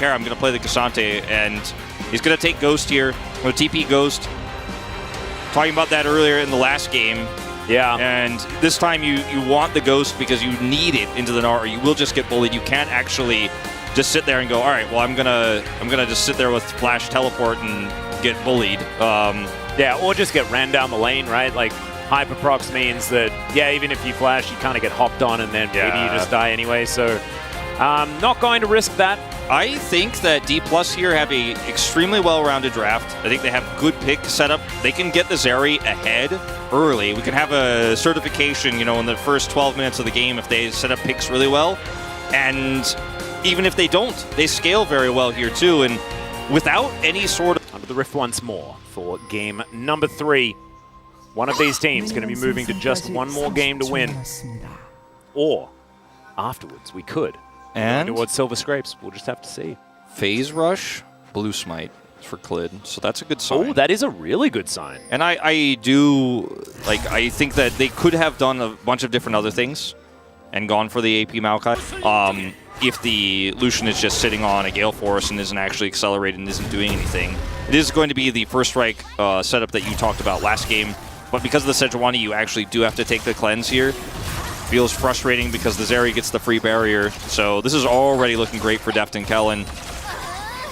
care. I'm going to play the Cassante, and he's going to take Ghost here. Or TP Ghost. Talking about that earlier in the last game. Yeah. And this time you want the Ghost because you need it into the Gnar, or you will just get bullied. You can't actually just sit there and go, all right, well, I'm gonna just sit there with Flash Teleport and get bullied. Yeah, or just get ran down the lane, right? Like, Hyperprox means that, yeah, even if you flash, you kind of get hopped on and then maybe you just die anyway. So, not going to risk that. I think that Dplus here have a extremely well-rounded draft. I think they have good pick setup. They can get the Zeri ahead early. We can have a certification, you know, in the first 12 minutes of the game if they set up picks really well. And even if they don't, they scale very well here too. And without any sort of... Under the Rift once more for game number 3. One of these teams going to be moving to just one more game to win. Or, afterwards, we could. And towards Silver Scrapes. We'll just have to see. Phase Rush, Blue Smite for Clid. So that's a good sign. Oh, that is a really good sign. And I think that they could have done a bunch of different other things and gone for the AP Maokai. If the Lucian is just sitting on a Gale Force and isn't actually accelerated and isn't doing anything. It is going to be the first strike setup that you talked about last game. But because of the Sejuani, you actually do have to take the cleanse here. Feels frustrating because the Zeri gets the free barrier. So this is already looking great for Deft and Kellen.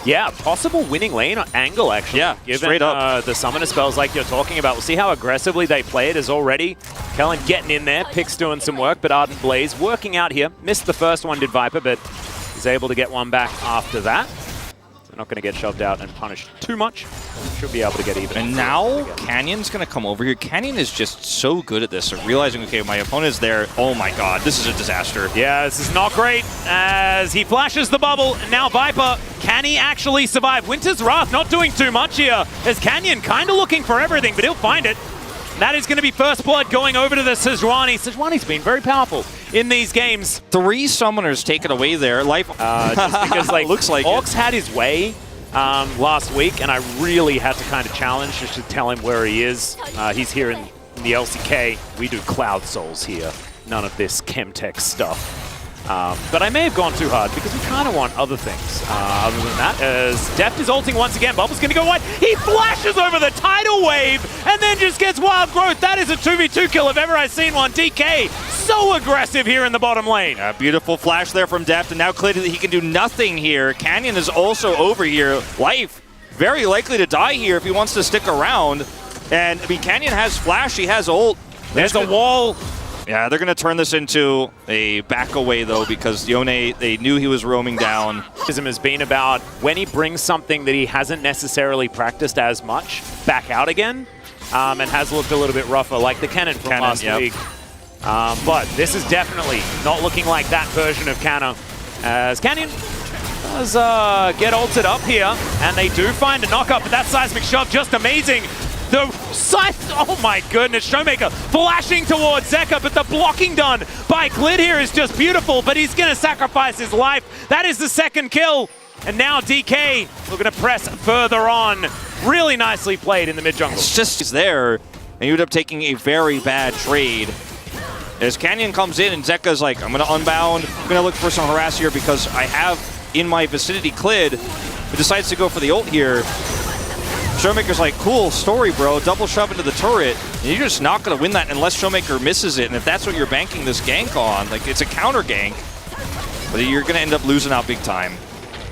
Yeah, possible winning lane angle, actually. Yeah, given, straight up. The summoner spells like you're talking about. We'll see how aggressively they play it as already. Kellen getting in there, Pick's doing some work, but Ardent Blaze working out here. Missed the first one, did Viper, but is able to get one back after that. So not going to get shoved out and punished too much. Should be able to get even. And now Canyon's going to come over here. Canyon is just so good at this. So realizing, okay, my opponent is there. Oh my god, this is a disaster. Yeah, this is not great as he flashes the bubble. And now Viper, can he actually survive? Winter's Wrath not doing too much here as Canyon kind of looking for everything, but he'll find it. That is going to be first blood going over to the Sejuani. Sejuani's been very powerful in these games. 3 summoners taken away there. Life just because like looks like Orcs had his way last week, and I really had to kind of challenge just to tell him where he is. He's here in the LCK. We do Cloud Souls here. None of this Chemtech stuff. But I may have gone too hard because we kind of want other things. Other than that, as Deft is ulting once again, Bubble's going to go wide. He flashes over the tidal wave and then just gets Wild Growth. That is a 2v2 kill if ever I've seen one. DK, so aggressive here in the bottom lane. Beautiful flash there from Deft, and now clearly he can do nothing here. Canyon is also over here. Life, very likely to die here if he wants to stick around. And, I mean, Canyon has flash, he has ult. There's a wall. Yeah, they're going to turn this into a back away, though, because Yone, they knew he was roaming down. Has been about when he brings something that he hasn't necessarily practiced as much back out again, and has looked a little bit rougher, like the Cannon from last week. But this is definitely not looking like that version of Cannon, as Canyon does get ulted up here, and they do find a knockup, but that seismic shove just amazing. The scythe, oh my goodness, Showmaker flashing towards ZEKA, but the blocking done by Clid here is just beautiful, but he's going to sacrifice his life. That is the second kill. And now DK looking to press further on. Really nicely played in the mid-jungle. It's just there, and you end up taking a very bad trade. As Canyon comes in and ZEKA's like, I'm going to unbound, I'm going to look for some harass here because I have in my vicinity Clid, who decides to go for the ult here. Showmaker's like, cool story, bro. Double shove into the turret. And you're just not going to win that unless Showmaker misses it. And if that's what you're banking this gank on, like, it's a counter gank. But you're going to end up losing out big time.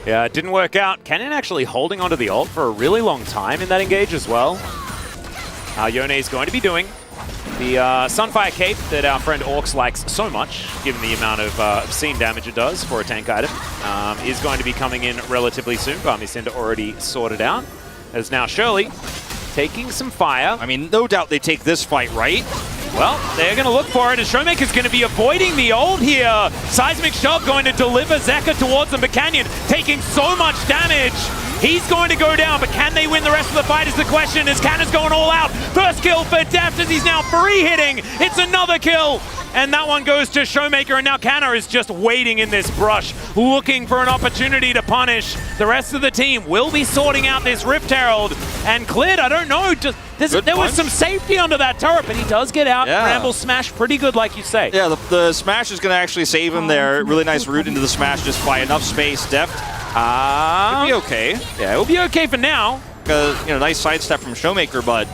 Yeah, it didn't work out. Canyon actually holding onto the ult for a really long time in that engage as well. Yone is going to be doing the Sunfire Cape that our friend Orcs likes so much, given the amount of obscene damage it does for a tank item, is going to be coming in relatively soon. Barmy already sorted out. As now Shirley taking some fire. I mean, no doubt they take this fight, right? Well, they're going to look for it, and Showmaker's going to be avoiding the ult here. Seismic Shove going to deliver ZEKA towards them, but Canyon taking so much damage. He's going to go down, but can they win the rest of the fight is the question, as Cannon's going all out. First kill for Deft as he's now free hitting. It's another kill, and that one goes to Showmaker, and now Canna is just waiting in this brush, looking for an opportunity to punish. The rest of the team will be sorting out this Rift Herald, and Clid, I don't know, there was some safety under that turret, but he does get out. Yeah. Ramble smash pretty good, like you say. Yeah, the smash is going to actually save him there. Really nice route into the smash just by enough space. Deft It'd be okay. Yeah, it'll be okay for now. Nice sidestep from Showmaker, but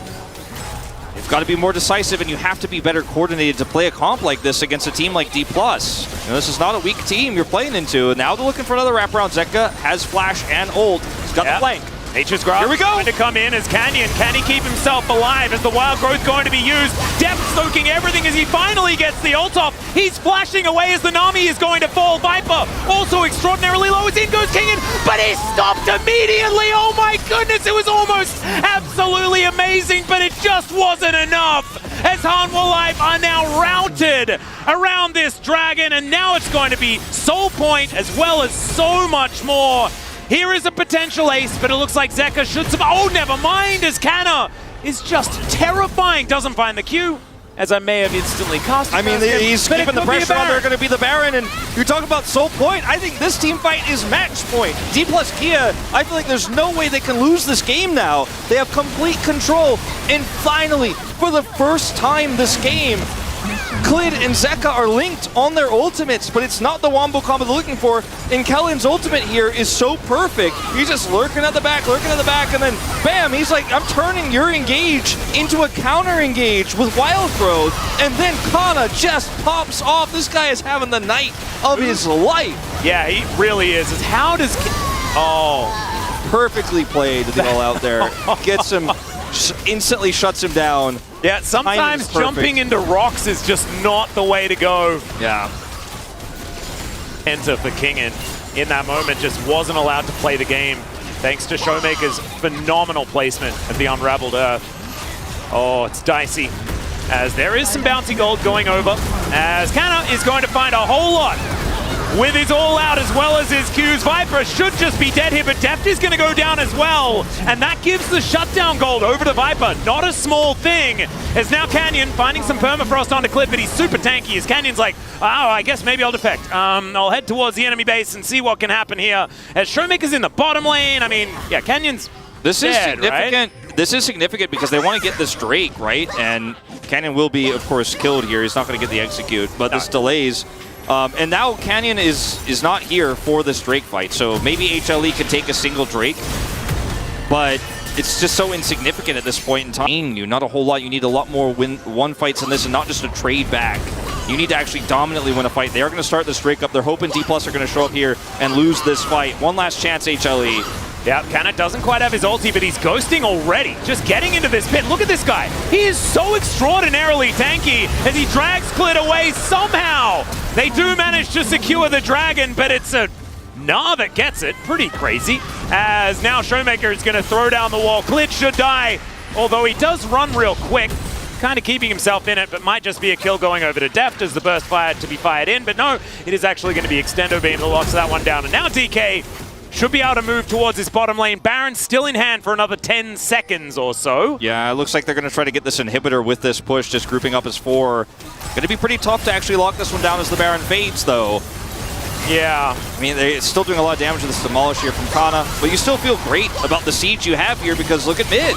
you've got to be more decisive, and you have to be better coordinated to play a comp like this against a team like Dplus. This is not a weak team you're playing into, and now they're looking for another wraparound. ZEKA has flash and ult. He's got the flank. Nature's Grasp. Here we go. Going to come in as Canyon. Can he keep himself alive? Is the Wild Growth going to be used? Depth soaking everything as he finally gets the ult off. He's flashing away as the Nami is going to fall. Viper also extraordinarily low as in goes Kingen, but he stopped immediately. Oh my goodness, it was almost absolutely amazing, but it just wasn't enough. As Hanwha Life are now routed around this dragon, and now it's going to be Soul Point as well as so much more. Here is a potential ace, but it looks like ZEKA should survive. Oh, never mind, as Canna is just terrifying. Doesn't find the Q, as I may have instantly cast. I mean, he's keeping the pressure on. They're going to be the Baron, and you're talking about Soul Point. I think this team fight is match point. Dplus Kia, I feel like there's no way they can lose this game now. They have complete control, and finally, for the first time this game, Clid and ZEKA are linked on their ultimates, but it's not the wombo combo they're looking for. And Kellen's ultimate here is so perfect. He's just lurking at the back, and then bam, he's like, I'm turning your engage into a counter engage with Wild Growth, and then Kana just pops off. This guy is having the night of his life. Yeah, he really is. How does... Perfectly played the all out there. Gets him, instantly shuts him down. Yeah, sometimes jumping into rocks is just not the way to go. Yeah. Enter for Kingen in that moment just wasn't allowed to play the game thanks to Showmaker's phenomenal placement of the Unraveled Earth. Oh, it's dicey as there is some bouncy gold going over as Canna is going to find a whole lot with his all out as well as his Qs. Viper should just be dead here, but Deft is going to go down as well. And that gives the shutdown gold over to Viper. Not a small thing. As now Canyon finding some permafrost onto Clip, but he's super tanky. As Canyon's like, oh, I guess maybe I'll defect. I'll head towards the enemy base and see what can happen here. As Showmaker's in the bottom lane. I mean, yeah, Canyon's This is dead, significant. Right? This is significant because they want to get this Drake, right? And Canyon will be, of course, killed here. He's not going to get the execute, but this delays. And now Canyon is not here for this Drake fight, so maybe HLE can take a single Drake, but it's just so insignificant at this point in time. Not a whole lot. You need a lot more one fights in this and not just a trade back. You need to actually dominantly win a fight. They are going to start this Drake up. They're hoping Dplus are going to show up here and lose this fight. One last chance, HLE. Yeah, Canna doesn't quite have his ulti, but he's ghosting already. Just getting into this pit. Look at this guy. He is so extraordinarily tanky as he drags Clid away somehow. They do manage to secure the dragon, but it's a Nah that gets it. Pretty crazy. As now Showmaker is going to throw down the wall. Clid should die, although he does run real quick. Kind of keeping himself in it, but might just be a kill going over to Deft as the burst fire to be fired in. But no, it is actually going to be Extendo Beam that locks that one down. And now DK should be able to move towards his bottom lane. Baron still in hand for another 10 seconds or so. Yeah, it looks like they're going to try to get this inhibitor with this push, just grouping up as 4. Going to be pretty tough to actually lock this one down as the Baron fades, though. Yeah. I mean, they're still doing a lot of damage to this Demolish here from Kana, but you still feel great about the siege you have here because look at mid.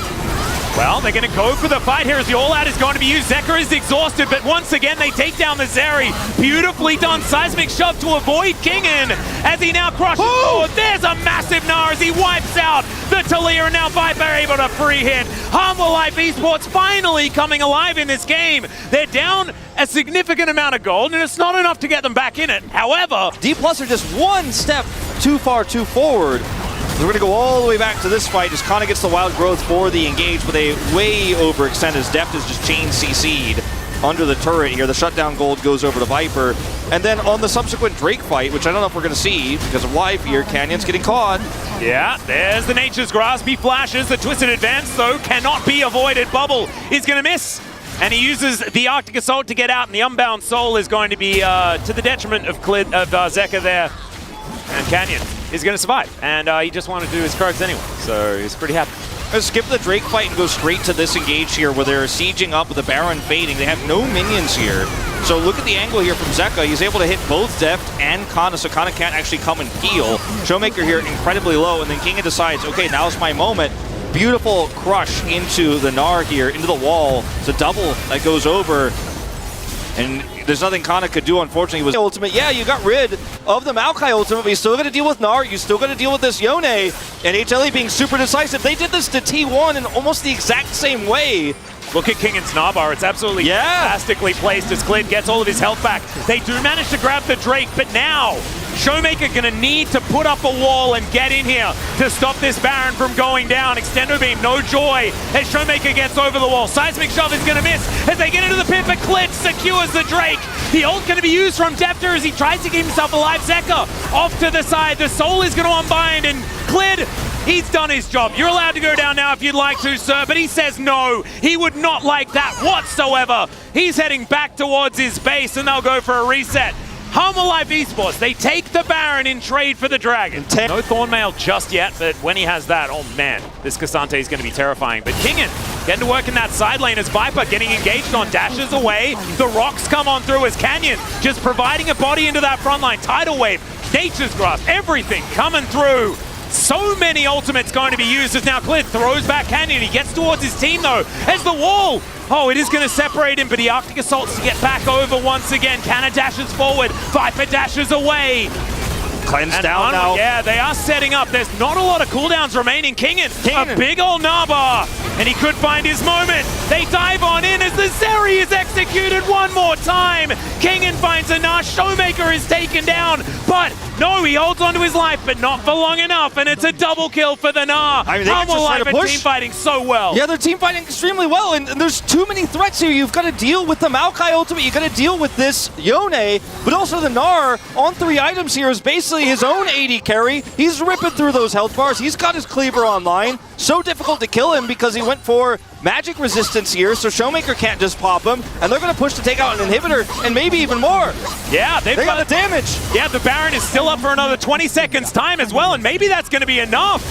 Well, they're going to go for the fight here as the all-out is going to be used. ZEKA is exhausted, but once again, they take down the Zeri. Beautifully done seismic shove to avoid Kingen as he now crushes forward. There's a massive Gnar as he wipes out the Talia, and now Viper able to free hit. Hanwha Life Esports finally coming alive in this game. They're down a significant amount of gold, and it's not enough to get them back in it. However, Dplus are just one step too far, too forward. We're going to go all the way back to this fight as Kana gets the Wild Growth for the engage, but they way overextend as Deft is just chain CC'd under the turret here. The shutdown gold goes over to Viper. And then on the subsequent Drake fight, which I don't know if we're going to see because of live here, Canyon's getting caught. Yeah, there's the Nature's Grasp. He flashes. The Twisted Advance, though, cannot be avoided. Bubble is going to miss. And he uses the Arctic Assault to get out, and the Unbound Soul is going to be to the detriment of ZEKA there. And Canyon is going to survive. And he just wanted to do his Krogs anyway, so he's pretty happy. Let's skip the Drake fight and go straight to this engage here where they're sieging up with the Baron fading. They have no minions here. So look at the angle here from ZEKA. He's able to hit both Deft and Kana, so Kana can't actually come and heal. Showmaker here incredibly low, and then Kinga decides, okay, now's my moment. Beautiful crush into the Gnar here, into the wall. It's a double that goes over. And there's nothing Kana could do, unfortunately. Was ultimate. Yeah, you got rid of the Maokai ultimate, but you still got to deal with Gnar. You still got to deal with this Yone. And HLE being super decisive. They did this to T1 in almost the exact same way. Look at King and Snarbar. It's absolutely fantastically placed as Clint gets all of his health back. They do manage to grab the Drake, but now Showmaker going to need to put up a wall and get in here to stop this Baron from going down. Extendo Beam, no joy as Showmaker gets over the wall. Seismic Shove is going to miss as they get into the pit, but Clint secures the Drake. The ult going to be used from Defter as he tries to keep himself alive. ZEKA off to the side. The Soul is going to unbind, and Clint, he's done his job. You're allowed to go down now if you'd like to, sir, but he says no. He would not like that whatsoever. He's heading back towards his base, and they'll go for a reset. Hanwha Life Esports, they take the Baron in trade for the Dragon. No Thornmail just yet, but when he has that, oh man, this Cassante is going to be terrifying. But Kingen getting to work in that side lane as Viper getting engaged on, dashes away. The rocks come on through as Canyon just providing a body into that front line. Tidal Wave, Nature's Grasp, everything coming through. So many ultimates going to be used as now Clint throws back Canyon. He gets towards his team though as the wall. Oh, it is going to separate him, but he Arctic Assaults to get back over once again. Canna dashes forward. Viper dashes away. Cleanse down now. Yeah, they are setting up. There's not a lot of cooldowns remaining. Kingen, a big old Narbar, and he could find his moment. They dive on in as the Zeri is executed one more time. Kingen finds a Gnar. Showmaker is taken down, but no, he holds onto his life, but not for long enough, and it's a double kill for the Gnar. I mean, Hanwha Life are team fighting so well. Yeah, they're team fighting extremely well, and there's too many threats here. You've got to deal with the Maokai ultimate, you've got to deal with this Yone, but also the Gnar on 3 items here is basically his own AD carry. He's ripping through those health bars. He's got his cleaver online. So difficult to kill him because he went for magic resistance here, so Showmaker can't just pop him, and they're going to push to take out an inhibitor, and maybe even more. Yeah, they got the damage. Yeah, the Baron is still up for another 20 seconds time as well, and maybe that's going to be enough.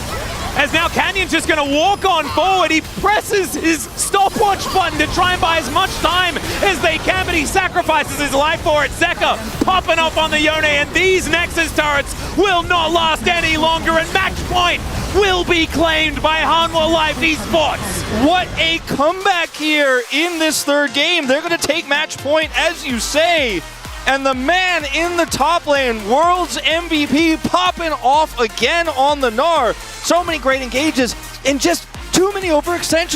As now Canyon's just going to walk on forward. He presses his stopwatch button to try and buy as much time as they can, but he sacrifices his life for it. ZEKA popping up on the Yone, and these Nexus turrets will not last any longer, and match point will be claimed by Hanwha Life Esports. What a comeback here in this third game. They're going to take match point, as you say. And the man in the top lane, World's MVP, popping off again on the Gnar. So many great engages and just too many overextensions.